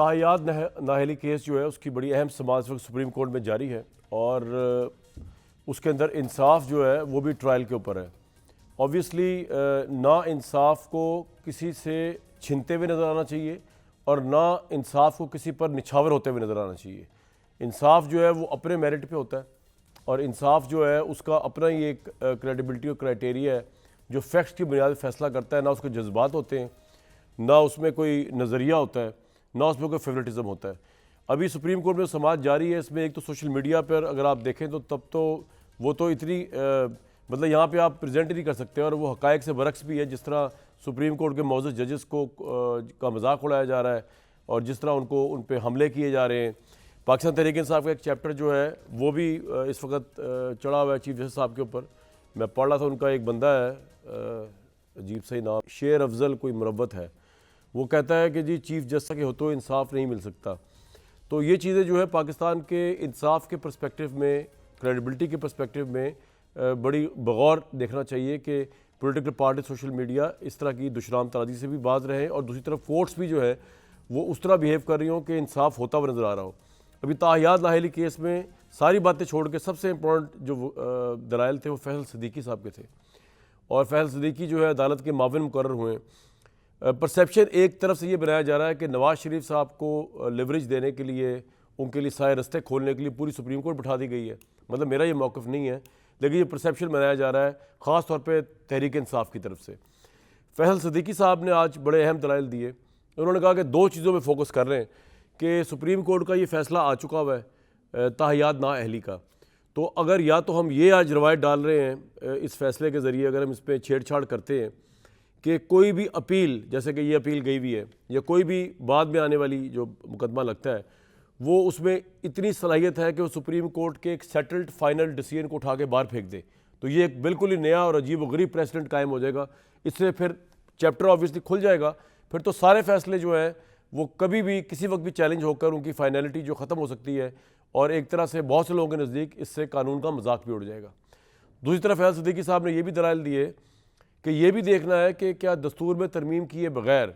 ताहियात नाअहली case जो है उसकी बड़ी अहम समाअत इस वक्त सुप्रीम कोर्ट में जारी है और उसके अंदर इंसाफ जो है वो भी ट्रायल के ऊपर है। ऑब्वियसली ना इंसाफ को किसी से छीनते हुए नज़र आना चाहिए और ना इंसाफ को किसी पर निछावर होते हुए नज़र आना चाहिए। इंसाफ जो है वो अपने मेरिट पे होता है और इंसाफ जो है उसका अपना ही एक क्रेडिबिलिटी और क्राइटेरिया है जो फैक्ट्स की बुनियाद पर फैसला करता है। ना उसके जज्बात होते हैं, ना उसमें कोई नज़रिया होता है, ना उसमें कोई फेवरेटिज़म होता है। अभी सुप्रीम कोर्ट में समाअत जारी है, इसमें एक तो सोशल मीडिया पर अगर आप देखें तो तब तो वो तो इतनी मतलब यहाँ पे आप प्रेजेंट नहीं कर सकते और वो हक़ाइक़ से बरक्स भी है। जिस तरह सुप्रीम कोर्ट के मौजूद जजेस को का मजाक उड़ाया जा रहा है और जिस तरह उन पे हमले किए जा रहे हैं। पाकिस्तान तहरीक इंसाफ का एक चैप्टर जो है वो भी इस वक्त चढ़ा हुआ है चीफ जस्टिस साहब के ऊपर। मैं पढ़ रहा था, उनका एक बंदा है अजीब सही नाम, शेर अफजल कोई मुरब्बत है, वो कहता है कि जी चीफ जस्टिस के होते इंसाफ नहीं मिल सकता। तो ये चीज़ें जो है पाकिस्तान के इंसाफ के पर्सपेक्टिव में, क्रेडिबिलिटी के पर्सपेक्टिव में बड़ी बगौर देखना चाहिए कि पॉलिटिकल पार्टी, सोशल मीडिया इस तरह की दुशराम तराजी से भी बाज रहे हैं और दूसरी तरफ कोर्ट्स भी जो है वो उस तरह बिहेव कर रही हों कि इंसाफ होता हुआ नज़र आ रहा हो। अभी ताहियात नाअहली केस में सारी बातें छोड़ के सबसे इंपॉर्टेंट जो दलाइल थे वो फैसल सिद्दीकी साहब के थे और फैसल सिद्दीकी जो है अदालत के माविन मुकर्रर हुए। परसेप्शन एक तरफ से ये बनाया जा रहा है कि नवाज शरीफ साहब को लिवरेज देने के लिए, उनके लिए सारे रास्ते खोलने के लिए पूरी सुप्रीम कोर्ट बिठा दी गई है। मतलब मेरा ये मौक़िफ़ नहीं है, लेकिन ये परसेप्शन बनाया जा रहा है ख़ास तौर पे तहरीक इंसाफ की तरफ से। फैसल सिद्दीकी साहब ने आज बड़े अहम दलाइल दिए। उन्होंने कहा कि दो चीज़ों में फोकस कर रहे हैं कि सुप्रीम कोर्ट का ये फ़ैसला आ चुका हुआ है ताहियात नाअहली का, तो अगर या तो हम ये आज रवायत डाल रहे हैं इस फैसले के ज़रिए, अगर हम इस पर छेड़छाड़ करते हैं कि कोई भी अपील, जैसे कि ये अपील गई हुई है या कोई भी बाद में आने वाली जो मुकदमा लगता है, वो उसमें इतनी सलाहियत है कि वो सुप्रीम कोर्ट के एक सेटल्ड फाइनल डिसीजन को उठा के बाहर फेंक दे, तो ये एक बिल्कुल ही नया और अजीब व गरीब प्रेसिडेंट कायम हो जाएगा। इससे फिर चैप्टर ऑब्वियसली खुल जाएगा, फिर तो सारे फैसले जो हैं वो कभी भी किसी वक्त भी चैलेंज होकर उनकी फाइनलिटी जो ख़त्म हो सकती है और एक तरह से बहुत से लोगों के नज़दीक इससे कानून का मजाक भी उड़ जाएगा। दूसरी तरफ फैसल सिद्दीकी साहब ने यह भी दलाइल दिए कि ये भी देखना है कि क्या दस्तूर में तरमीम किए बगैर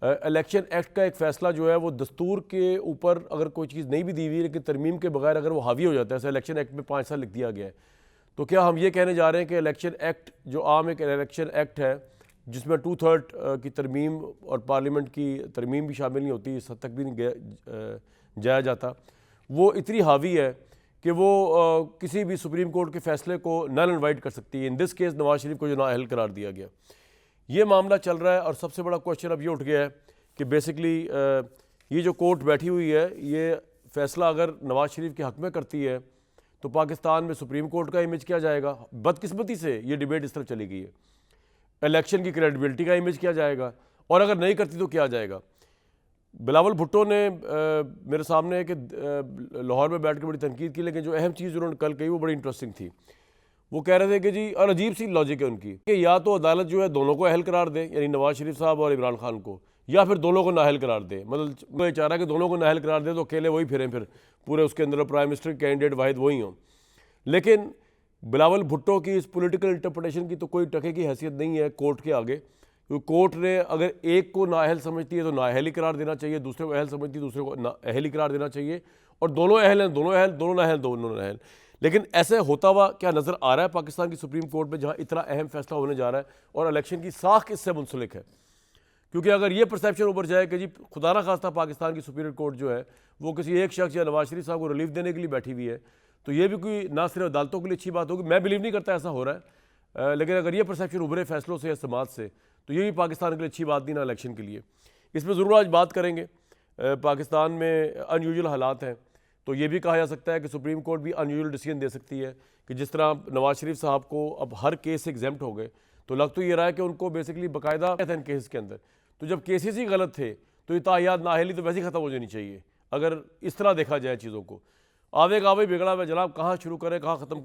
इलेक्शन एक्ट का एक फ़ैसला जो है वो दस्तूर के ऊपर अगर कोई चीज़ नहीं भी दी हुई लेकिन तरमीम के बगैर अगर वो हावी हो जाता है, जैसे इलेक्शन एक्ट में 5 साल लिख दिया गया है, तो क्या हम ये कहने जा रहे हैं कि इलेक्शन एक्ट जो आम एक इलेक्शन एक्ट है जिसमें 2/3 की तरमीम और पार्लियामेंट की तरमीम भी शामिल नहीं होती, इस हद तक भी नहीं जाया जाता, वो इतनी हावी है कि वो किसी भी सुप्रीम कोर्ट के फैसले को नल एंड वाइड कर सकती है। In this case Nawaz Sharif को जो नाअहल करार दिया गया, ये मामला चल रहा है और सबसे बड़ा क्वेश्चन अब ये उठ गया है कि बेसिकली ये जो कोर्ट बैठी हुई है, ये फैसला अगर नवाज शरीफ के हक़ में करती है तो पाकिस्तान में सुप्रीम कोर्ट का इमेज क्या जाएगा। बदकिस्मती से ये डिबेट इस तरफ चली गई है। इलेक्शन की क्रेडिबिलिटी का इमेज क्या जाएगा और अगर नहीं करती तो क्या जाएगा। बिलावल भुट्टो ने मेरे सामने कि लाहौर में बैठ कर बड़ी तनकीद की, लेकिन जो अहम चीज़ उन्होंने कल कही वो बड़ी इंटरेस्टिंग थी। वो कह रहे थे कि जी, और अजीब सी लॉजिक है उनकी कि या तो अदालत जो है दोनों को अहल करार दे, यानी नवाज शरीफ साहब और इमरान खान को, या फिर दोनों को नाअहल करार दे। मतलब वो चाह रहा है कि दोनों को नाअहल करार दे तो अकेले वही फिरें, फिर पूरे उसके अंदर प्राइम मिनिस्टर कैंडिडेट वाहिद वही हों। लेकिन बिलावल भुट्टो की इस पॉलिटिकल इंटरप्रिटेशन की तो कोई टके की हैसियत नहीं है कोर्ट के आगे, क्योंकि कोर्ट ने अगर एक को नाअहल समझती है तो नाअहल ही करार देना चाहिए, दूसरे को अहल समझती है दूसरे को नाअहल ही करार देना चाहिए, और दोनों अहल हैं दोनों अहल, दोनों नाअहल दोनों नाअहल। लेकिन ऐसे होता हुआ क्या नज़र आ रहा है पाकिस्तान की सुप्रीम कोर्ट में, जहाँ इतना अहम फैसला होने जा रहा है और इलेक्शन की साख इससे मुंसलिक है। क्योंकि अगर ये परसेप्शन ऊपर जाए कि जी खुदा ना खास्ता पाकिस्तान की सुप्रीम कोर्ट जो है वो किसी एक शख्स या नवाज शरीफ साहब को रिलीफ देने के लिए बैठी हुई है, तो ये भी कोई ना सिर्फ अदालतों के लिए अच्छी बात होगी। मैं बिलीव नहीं करता ऐसा हो रहा है, लेकिन अगर ये परसेप्शन उभरे फैसलों से या समाज से, तो ये भी पाकिस्तान के लिए अच्छी बात नहीं ना इलेक्शन के लिए। इस पर ज़रूर आज बात करेंगे। पाकिस्तान में अनयूजुअल हालात हैं, तो ये भी कहा जा सकता है कि सुप्रीम कोर्ट भी अनयूजुअल डिसीजन दे सकती है कि जिस तरह नवाज शरीफ साहब को अब हर केस से एग्जेम्प्ट हो गए, तो लग तो ये रहा है कि उनको बेसिकली बाकायदा था इन केसेस के अंदर, तो जब केसेस ही गलत थे तो ये ताहियात नाअहली तो वैसे ही ख़त्म हो जानी चाहिए अगर इस तरह देखा जाए चीज़ों को। आवे गावे बिगड़ा हुआ जनाब, कहाँ शुरू करें कहाँ ख़त्म करें।